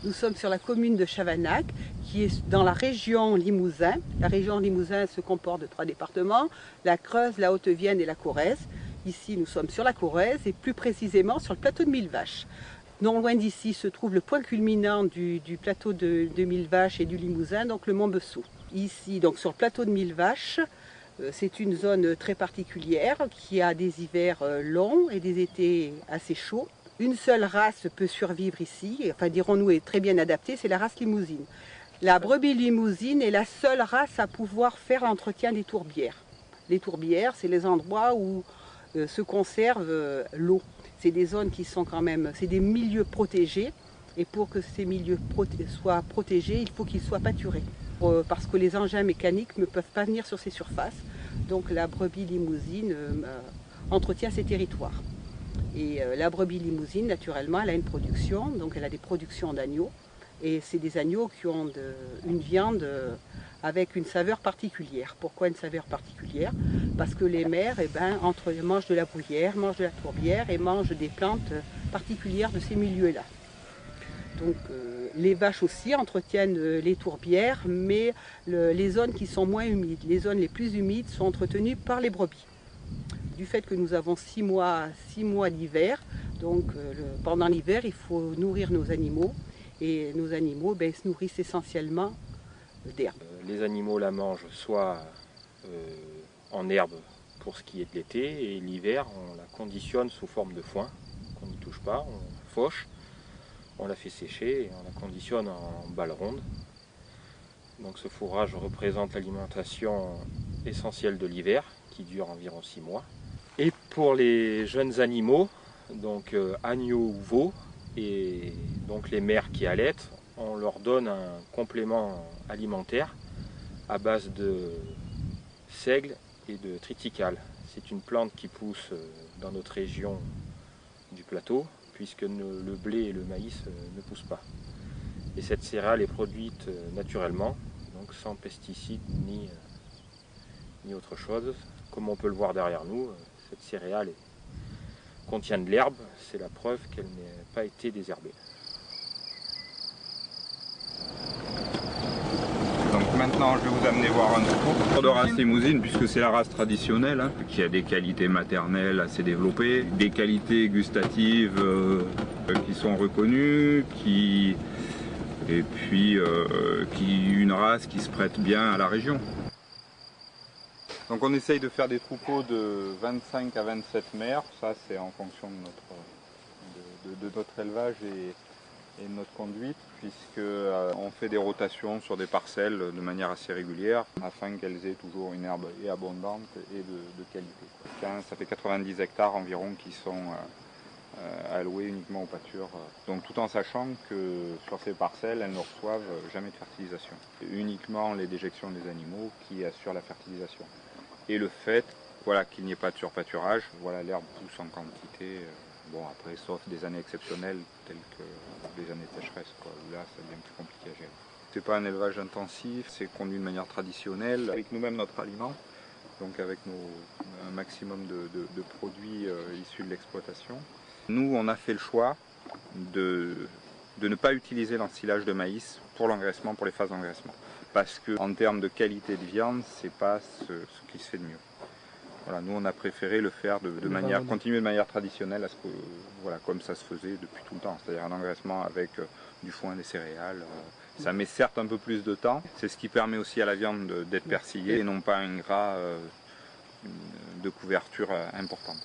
Nous sommes sur la commune de Chavanac, qui est dans la région Limousin. La région Limousin se comporte de 3 départements, la Creuse, la Haute-Vienne et la Corrèze. Ici, nous sommes sur la Corrèze et plus précisément sur le plateau de Millevaches. Non loin d'ici se trouve le point culminant du plateau de Millevaches et du Limousin, donc le Mont Bessou. Ici, donc sur le plateau de Millevaches, c'est une zone très particulière qui a des hivers longs et des étés assez chauds. Une seule race peut survivre ici, enfin dirons-nous est très bien adaptée, c'est la race limousine. La brebis limousine est la seule race à pouvoir faire l'entretien des tourbières. Les tourbières, c'est les endroits où se conserve l'eau. C'est des zones qui sont quand même, c'est des milieux protégés. Et pour que ces milieux soient protégés, il faut qu'ils soient pâturés. Parce que les engins mécaniques ne peuvent pas venir sur ces surfaces. Donc la brebis limousine entretient ces territoires. Et la brebis limousine, naturellement, elle a une production, donc elle a des productions d'agneaux. Et c'est des agneaux qui ont une viande avec une saveur particulière. Pourquoi une saveur particulière? Parce que les mères mangent de la bruyère, mangent de la tourbière et mangent des plantes particulières de ces milieux-là. Donc les vaches aussi entretiennent les tourbières, mais les zones qui sont moins humides, les zones les plus humides sont entretenues par les brebis. Du fait que nous avons 6 mois d'hiver, donc pendant l'hiver il faut nourrir nos animaux et nos animaux se nourrissent essentiellement d'herbe. Les animaux la mangent soit en herbe pour ce qui est de l'été, et l'hiver on la conditionne sous forme de foin qu'on n'y touche pas, on fauche, on la fait sécher et on la conditionne en balles rondes. Donc ce fourrage représente l'alimentation essentielle de l'hiver qui dure environ 6 mois. Et pour les jeunes animaux, donc agneaux ou veaux, et donc les mères qui allaitent, on leur donne un complément alimentaire à base de seigle et de triticale. C'est une plante qui pousse dans notre région du plateau, puisque le blé et le maïs ne poussent pas. Et cette céréale est produite naturellement, donc sans pesticides ni autre chose. Comme on peut le voir derrière nous, cette céréale contient de l'herbe, c'est la preuve qu'elle n'a pas été désherbée. Donc maintenant je vais vous amener voir un troupeau de race limousine, puisque c'est la race traditionnelle, hein, qui a des qualités maternelles assez développées, des qualités gustatives qui sont reconnues, et puis une race qui se prête bien à la région. Donc on essaye de faire des troupeaux de 25 à 27 mères, ça c'est en fonction de notre élevage et de notre conduite, puisqu'on fait des rotations sur des parcelles de manière assez régulière, afin qu'elles aient toujours une herbe abondante et de qualité. Ça fait 90 hectares environ qui sont alloués uniquement aux pâtures, donc tout en sachant que sur ces parcelles, elles ne reçoivent jamais de fertilisation. C'est uniquement les déjections des animaux qui assurent la fertilisation. Et le fait qu'il n'y ait pas de surpâturage, l'herbe pousse en quantité, bon après sauf des années exceptionnelles telles que les années de sécheresse, où là ça devient plus compliqué à gérer. C'est pas un élevage intensif, c'est conduit de manière traditionnelle, avec nous-mêmes notre aliment, donc avec un maximum de produits issus de l'exploitation. Nous on a fait le choix de ne pas utiliser l'ensilage de maïs pour l'engraissement, pour les phases d'engraissement. Parce qu'en termes de qualité de viande, c'est pas ce qui se fait de mieux. Nous on a préféré le faire continuer de manière traditionnelle, comme ça se faisait depuis tout le temps, c'est-à-dire un engraissement avec du foin, des céréales. Ça met certes un peu plus de temps, c'est ce qui permet aussi à la viande d'être persillée et non pas un gras de couverture importante.